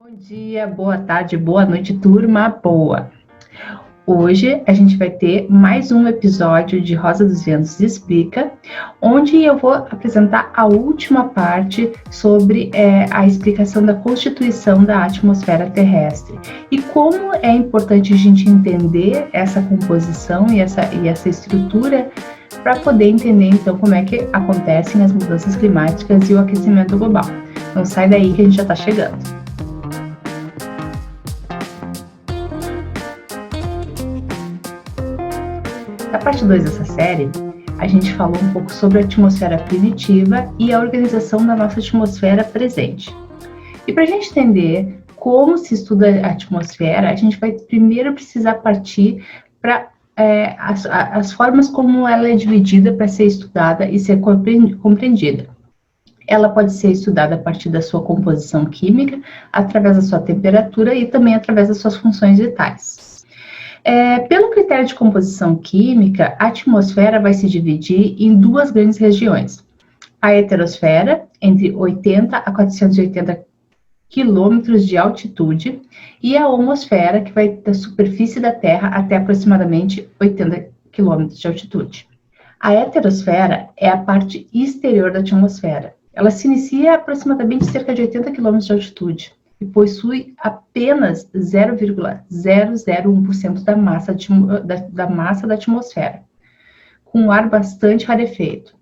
Bom dia, boa tarde, boa noite, turma boa! Hoje a gente vai ter mais um episódio de Rosa dos Ventos Explica, onde eu vou apresentar a última parte sobre a explicação da constituição da atmosfera terrestre e como é importante a gente entender essa composição e essa estrutura para poder entender então como é que acontecem as mudanças climáticas e o aquecimento global. Então sai daí que a gente já está chegando. Na parte 2 dessa série, a gente falou um pouco sobre a atmosfera primitiva e a organização da nossa atmosfera presente. E para a gente entender como se estuda a atmosfera, a gente vai primeiro precisar partir para as formas como ela é dividida para ser estudada e ser compreendida. Ela pode ser estudada a partir da sua composição química, através da sua temperatura e também através das suas funções vitais. Pelo critério de composição química, a atmosfera vai se dividir em duas grandes regiões. A heterosfera, entre 80 a 480 quilômetros de altitude, e a homosfera, que vai da superfície da Terra até aproximadamente 80 quilômetros de altitude. A heterosfera é a parte exterior da atmosfera. Ela se inicia a aproximadamente cerca de 80 quilômetros de altitude e possui apenas 0,001% da massa da atmosfera, com um ar bastante rarefeito.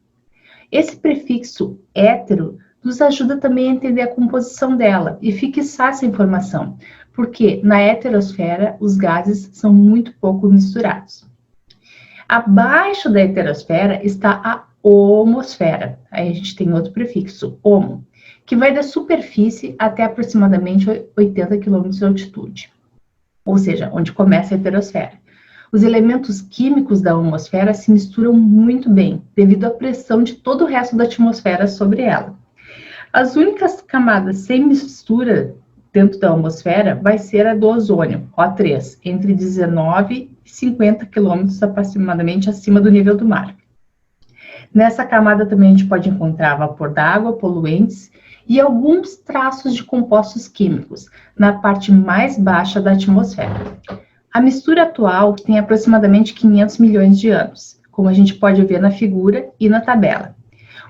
Esse prefixo hétero nos ajuda também a entender a composição dela e fixar essa informação, porque na heterosfera os gases são muito pouco misturados. Abaixo da heterosfera está a homosfera, aí a gente tem outro prefixo, homo, que vai da superfície até aproximadamente 80 km de altitude, ou seja, onde começa a heterosfera. Os elementos químicos da homosfera se misturam muito bem, devido à pressão de todo o resto da atmosfera sobre ela. As únicas camadas sem mistura dentro da homosfera vai ser a do ozônio, O3, entre 19 e 50 km aproximadamente acima do nível do mar. Nessa camada também a gente pode encontrar vapor d'água, poluentes e alguns traços de compostos químicos na parte mais baixa da atmosfera. A mistura atual tem aproximadamente 500 milhões de anos, como a gente pode ver na figura e na tabela.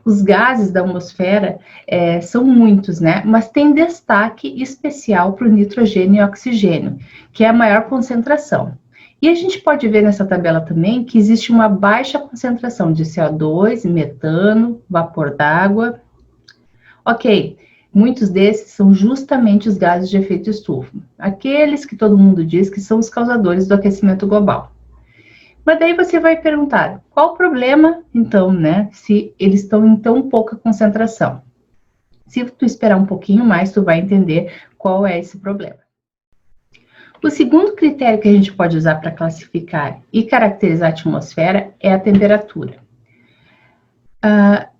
Os gases da atmosfera são muitos, né? Mas tem destaque especial para o nitrogênio e oxigênio, que é a maior concentração. E a gente pode ver nessa tabela também que existe uma baixa concentração de CO2, metano, vapor d'água. Ok, muitos desses são justamente os gases de efeito estufa, aqueles que todo mundo diz que são os causadores do aquecimento global. Mas daí você vai perguntar, qual o problema, então, né, se eles estão em tão pouca concentração? Se tu esperar um pouquinho mais, tu vai entender qual é esse problema. O segundo critério que a gente pode usar para classificar e caracterizar a atmosfera é a temperatura.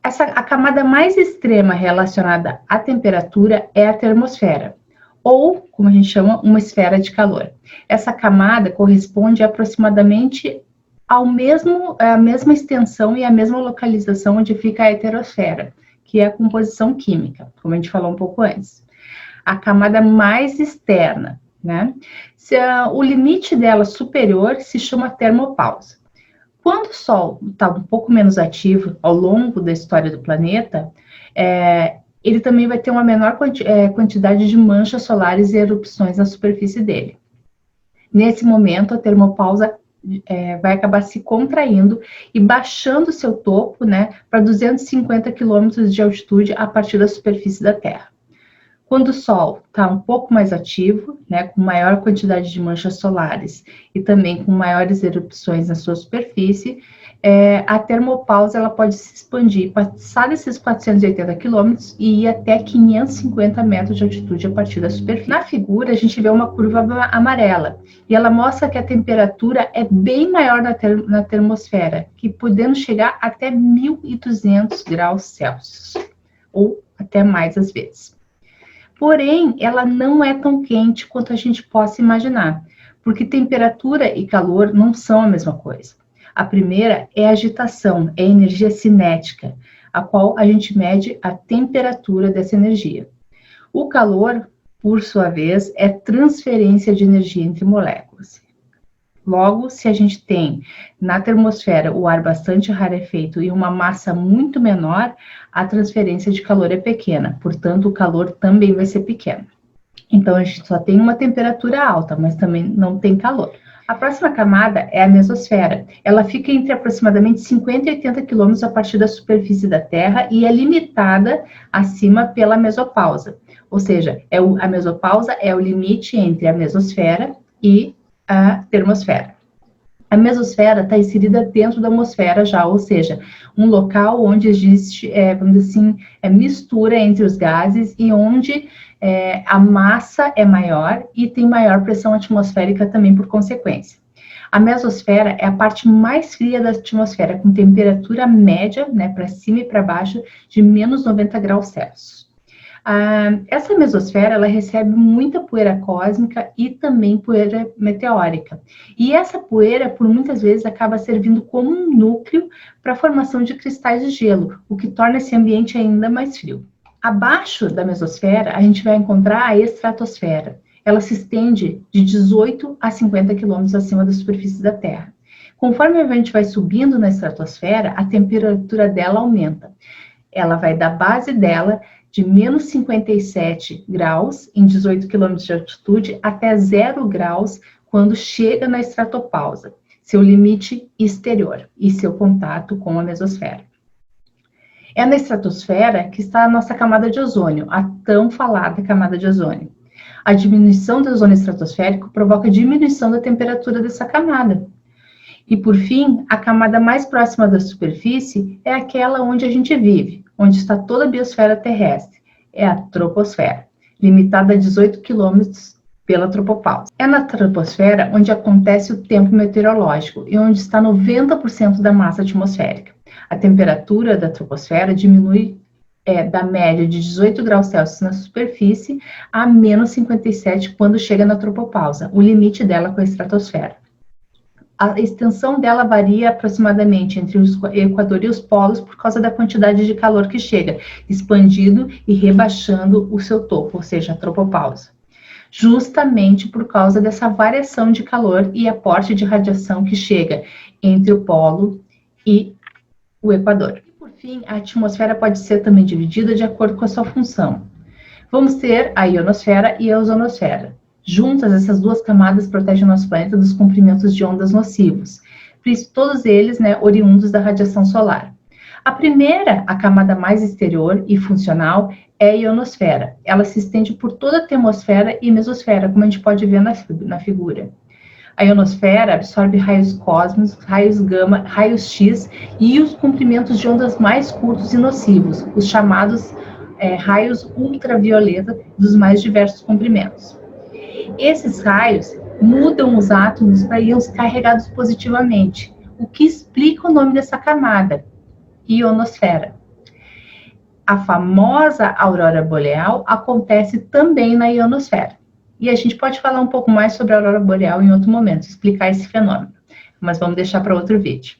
A camada mais extrema relacionada à temperatura é a termosfera, ou, como a gente chama, uma esfera de calor. Essa camada corresponde aproximadamente à mesma extensão e à mesma localização onde fica a heterosfera, que é a composição química, como a gente falou um pouco antes. A camada mais externa, né? O limite dela superior se chama termopausa. Quando o Sol está um pouco menos ativo ao longo da história do planeta, ele também vai ter uma menor quantidade de manchas solares e erupções na superfície dele. Nesse momento, a termopausa vai acabar se contraindo e baixando seu topo, né, para 250 km de altitude a partir da superfície da Terra. Quando o Sol está um pouco mais ativo, né, com maior quantidade de manchas solares e também com maiores erupções na sua superfície, a termopausa ela pode se expandir, passar desses 480 quilômetros e ir até 550 metros de altitude a partir da superfície. Na figura, a gente vê uma curva amarela e ela mostra que a temperatura é bem maior na termosfera, que podendo chegar até 1.200 graus Celsius, ou até mais às vezes. Porém, ela não é tão quente quanto a gente possa imaginar, porque temperatura e calor não são a mesma coisa. A primeira é a agitação, é a energia cinética, a qual a gente mede a temperatura dessa energia. O calor por sua vez, é transferência de energia entre moléculas. Logo, se a gente tem na termosfera o ar bastante rarefeito e uma massa muito menor, a transferência de calor é pequena, portanto, o calor também vai ser pequeno. Então, a gente só tem uma temperatura alta, mas também não tem calor. A próxima camada é a mesosfera. Ela fica entre aproximadamente 50 e 80 quilômetros a partir da superfície da Terra e é limitada acima pela mesopausa. Ou seja, a mesopausa é o limite entre a mesosfera e a termosfera. A mesosfera está inserida dentro da atmosfera já, ou seja, um local onde existe, vamos dizer assim, mistura entre os gases e onde a massa é maior e tem maior pressão atmosférica também por consequência. A mesosfera é a parte mais fria da atmosfera, com temperatura média, né, para cima e para baixo, de menos 90 graus Celsius. Essa mesosfera, ela recebe muita poeira cósmica e também poeira meteórica. E essa poeira, por muitas vezes, acaba servindo como um núcleo para a formação de cristais de gelo, o que torna esse ambiente ainda mais frio. Abaixo da mesosfera, a gente vai encontrar a estratosfera. Ela se estende de 18 a 50 quilômetros acima da superfície da Terra. Conforme a gente vai subindo na estratosfera, a temperatura dela aumenta. Ela vai da base dela de menos 57 graus em 18 quilômetros de altitude até 0 graus quando chega na estratopausa, seu limite exterior e seu contato com a mesosfera. É na estratosfera que está a nossa camada de ozônio, a tão falada camada de ozônio. A diminuição do ozônio estratosférico provoca diminuição da temperatura dessa camada. E, por fim, a camada mais próxima da superfície é aquela onde a gente vive, onde está toda a biosfera terrestre, é a troposfera, limitada a 18 quilômetros pela tropopausa. É na troposfera onde acontece o tempo meteorológico e onde está 90% da massa atmosférica. A temperatura da troposfera diminui da média de 18 graus Celsius na superfície a menos 57 quando chega na tropopausa, o limite dela com a estratosfera. A extensão dela varia aproximadamente entre o Equador e os polos por causa da quantidade de calor que chega, expandindo e rebaixando o seu topo, ou seja, a tropopausa. Justamente por causa dessa variação de calor e aporte de radiação que chega entre o polo e o Equador. E, por fim, a atmosfera pode ser também dividida de acordo com a sua função. Vamos ter a ionosfera e a ozonosfera. Juntas, essas duas camadas protegem o nosso planeta dos comprimentos de ondas nocivos, todos eles, né, oriundos da radiação solar. A primeira, a camada mais exterior e funcional, é a ionosfera. Ela se estende por toda a termosfera e mesosfera, como a gente pode ver na figura. A ionosfera absorve raios cósmicos, raios gama, raios X e os comprimentos de ondas mais curtos e nocivos, os chamados raios ultravioleta dos mais diversos comprimentos. Esses raios mudam os átomos para íons carregados positivamente, o que explica o nome dessa camada, ionosfera. A famosa aurora boreal acontece também na ionosfera. E a gente pode falar um pouco mais sobre a aurora boreal em outro momento, explicar esse fenômeno, mas vamos deixar para outro vídeo.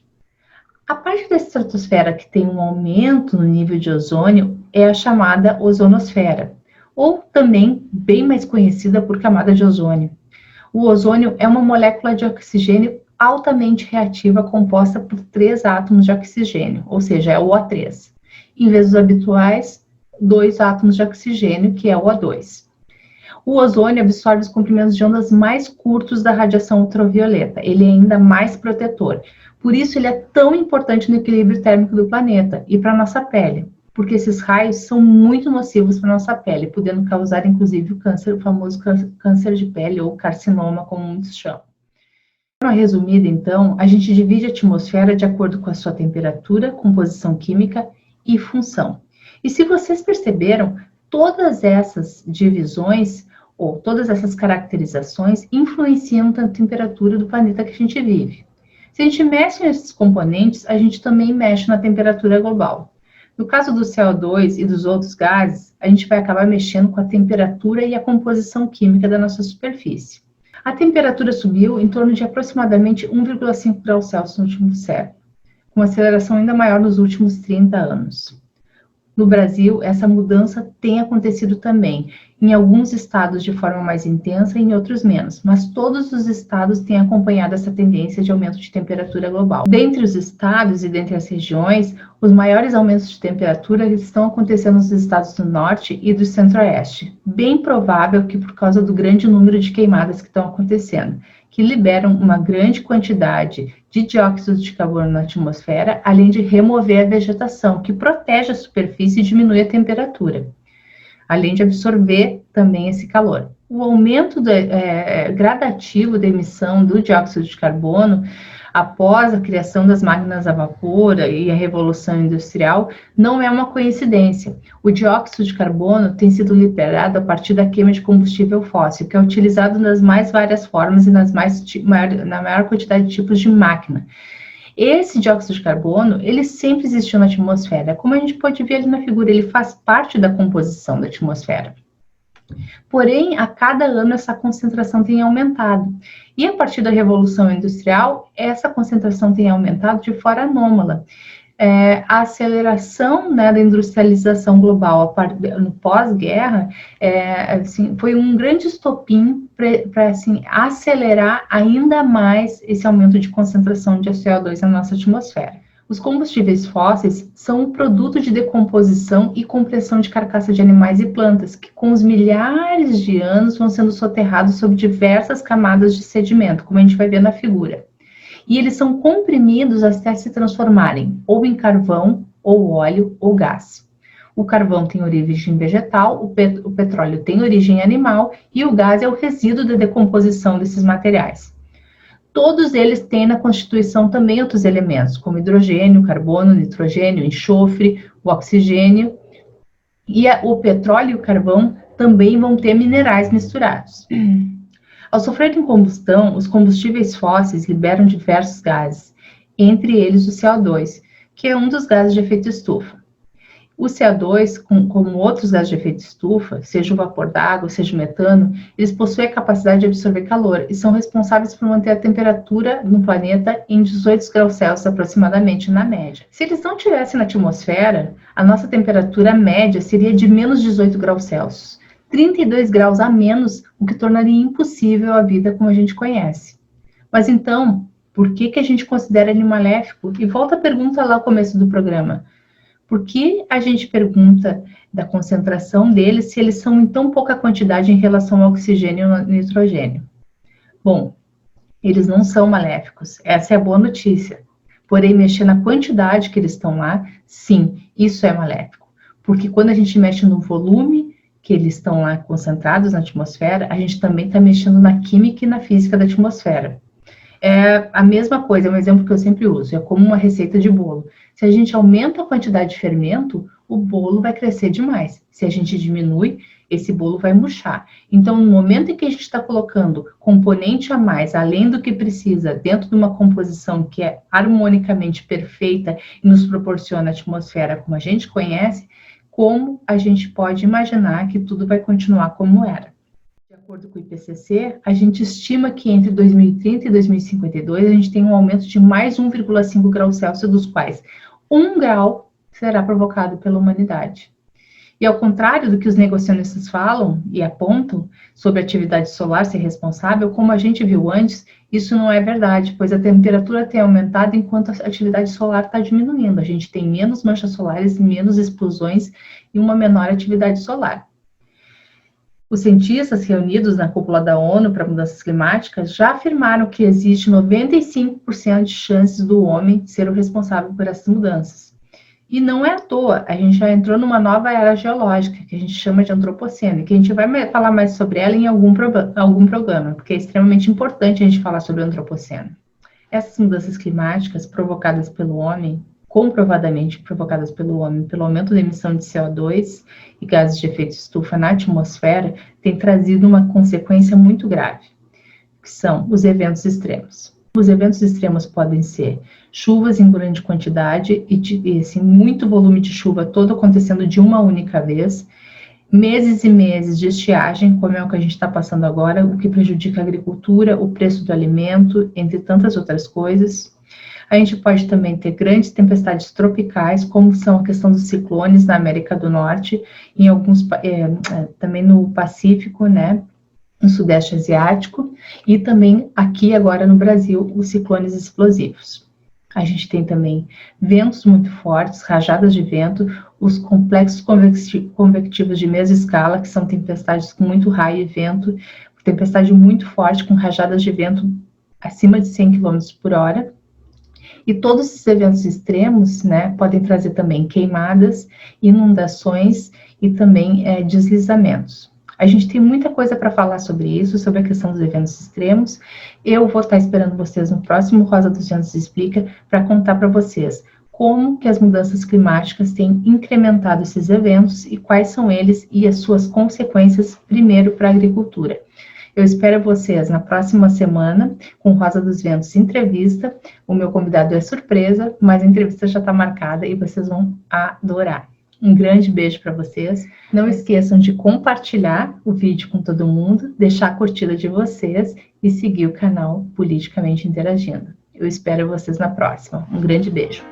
A parte da estratosfera que tem um aumento no nível de ozônio é a chamada ozonosfera, ou também bem mais conhecida por camada de ozônio. O ozônio é uma molécula de oxigênio altamente reativa composta por 3 átomos de oxigênio, ou seja, é o O3. Em vez dos habituais, 2 átomos de oxigênio, que é o O2. O ozônio absorve os comprimentos de ondas mais curtos da radiação ultravioleta. Ele é ainda mais protetor. Por isso, ele é tão importante no equilíbrio térmico do planeta e para a nossa pele, porque esses raios são muito nocivos para a nossa pele, podendo causar, inclusive, o câncer, o famoso câncer de pele ou carcinoma, como muitos chamam. De forma resumida, então, a gente divide a atmosfera de acordo com a sua temperatura, composição química e função. E se vocês perceberam, todas essas divisões ou todas essas caracterizações influenciam na temperatura do planeta que a gente vive. Se a gente mexe nesses componentes, a gente também mexe na temperatura global. No caso do CO2 e dos outros gases, a gente vai acabar mexendo com a temperatura e a composição química da nossa superfície. A temperatura subiu em torno de aproximadamente 1,5 graus Celsius no último século, com uma aceleração ainda maior nos últimos 30 anos. No Brasil, essa mudança tem acontecido também, em alguns estados de forma mais intensa e em outros menos, mas todos os estados têm acompanhado essa tendência de aumento de temperatura global. Dentre os estados e dentre as regiões, os maiores aumentos de temperatura estão acontecendo nos estados do norte e do centro-oeste, bem provável que por causa do grande número de queimadas que estão acontecendo, que liberam uma grande quantidade de dióxido de carbono na atmosfera, além de remover a vegetação, que protege a superfície e diminui a temperatura, além de absorver também esse calor. O aumento gradativo da emissão do dióxido de carbono após a criação das máquinas a vapor e a revolução industrial não é uma coincidência. O dióxido de carbono tem sido liberado a partir da queima de combustível fóssil, que é utilizado nas mais várias formas e na maior quantidade de tipos de máquina. Esse dióxido de carbono, ele sempre existiu na atmosfera. Como a gente pode ver ali na figura, ele faz parte da composição da atmosfera. Porém, a cada ano essa concentração tem aumentado. E a partir da Revolução Industrial, essa concentração tem aumentado de forma anômala. A aceleração, né, da industrialização global no pós-guerra foi um grande estopim para assim, acelerar ainda mais esse aumento de concentração de CO2 na nossa atmosfera. Os combustíveis fósseis são um produto de decomposição e compressão de carcaça de animais e plantas, que com os milhares de anos vão sendo soterrados sob diversas camadas de sedimento, como a gente vai ver na figura. E eles são comprimidos até se transformarem ou em carvão, ou óleo, ou gás. O carvão tem origem vegetal, o petróleo tem origem animal e o gás é o resíduo da decomposição desses materiais. Todos eles têm na constituição também outros elementos, como hidrogênio, carbono, nitrogênio, enxofre, o oxigênio. E o petróleo e o carvão também vão ter minerais misturados. Ao sofrerem combustão, os combustíveis fósseis liberam diversos gases, entre eles o CO2, que é um dos gases de efeito estufa. O CO2, como outros gases de efeito estufa, seja o vapor d'água, seja o metano, eles possuem a capacidade de absorver calor e são responsáveis por manter a temperatura no planeta em 18 graus Celsius aproximadamente, na média. Se eles não estivessem na atmosfera, a nossa temperatura média seria de menos 18 graus Celsius, 32 graus a menos, o que tornaria impossível a vida como a gente conhece. Mas então, por que a gente considera ele maléfico? E volta a pergunta lá no começo do programa. Por que a gente pergunta da concentração deles se eles são em tão pouca quantidade em relação ao oxigênio e ao nitrogênio? Bom, eles não são maléficos, essa é a boa notícia. Porém, mexer na quantidade que eles estão lá, sim, isso é maléfico. Porque quando a gente mexe no volume que eles estão lá concentrados na atmosfera, a gente também está mexendo na química e na física da atmosfera. É a mesma coisa, é um exemplo que eu sempre uso, é como uma receita de bolo. Se a gente aumenta a quantidade de fermento, o bolo vai crescer demais. Se a gente diminui, esse bolo vai murchar. Então, no momento em que a gente está colocando componente a mais, além do que precisa, dentro de uma composição que é harmonicamente perfeita e nos proporciona a atmosfera como a gente conhece, como a gente pode imaginar que tudo vai continuar como era? De acordo com o IPCC, a gente estima que entre 2030 e 2052 a gente tem um aumento de mais 1,5 graus Celsius, dos quais 1 grau será provocado pela humanidade. E ao contrário do que os negacionistas falam e apontam sobre a atividade solar ser responsável, como a gente viu antes, isso não é verdade, pois a temperatura tem aumentado enquanto a atividade solar está diminuindo. A gente tem menos manchas solares, menos explosões e uma menor atividade solar. Os cientistas reunidos na cúpula da ONU para mudanças climáticas já afirmaram que existe 95% de chances do homem ser o responsável por essas mudanças. E não é à toa, a gente já entrou numa nova era geológica, que a gente chama de antropoceno, que a gente vai falar mais sobre ela em algum programa, porque é extremamente importante a gente falar sobre o antropoceno. Essas mudanças climáticas provocadas pelo homem, comprovadamente provocadas pelo homem, pelo aumento da emissão de CO2 e gases de efeito estufa na atmosfera, tem trazido uma consequência muito grave, que são os eventos extremos. Os eventos extremos podem ser chuvas em grande quantidade e assim, muito volume de chuva todo acontecendo de uma única vez, meses e meses de estiagem, como é o que a gente está passando agora, o que prejudica a agricultura, o preço do alimento, entre tantas outras coisas. A gente pode também ter grandes tempestades tropicais, como são a questão dos ciclones na América do Norte, em alguns também no Pacífico, né? No Sudeste Asiático, e também aqui agora no Brasil, os ciclones explosivos. A gente tem também ventos muito fortes, rajadas de vento, os complexos convectivos de mesma escala, que são tempestades com muito raio e vento, tempestade muito forte, com rajadas de vento acima de 100 km por hora. E todos esses eventos extremos, né, podem trazer também queimadas, inundações e também deslizamentos. A gente tem muita coisa para falar sobre isso, sobre a questão dos eventos extremos. Eu vou estar esperando vocês no próximo Rosa dos Ventos Explica para contar para vocês como que as mudanças climáticas têm incrementado esses eventos e quais são eles e as suas consequências, primeiro, para a agricultura. Eu espero vocês na próxima semana com Rosa dos Ventos Entrevista. O meu convidado é surpresa, mas a entrevista já está marcada e vocês vão adorar. Um grande beijo para vocês. Não esqueçam de compartilhar o vídeo com todo mundo, deixar a curtida de vocês e seguir o canal Politicamente Interagindo. Eu espero vocês na próxima. Um grande beijo.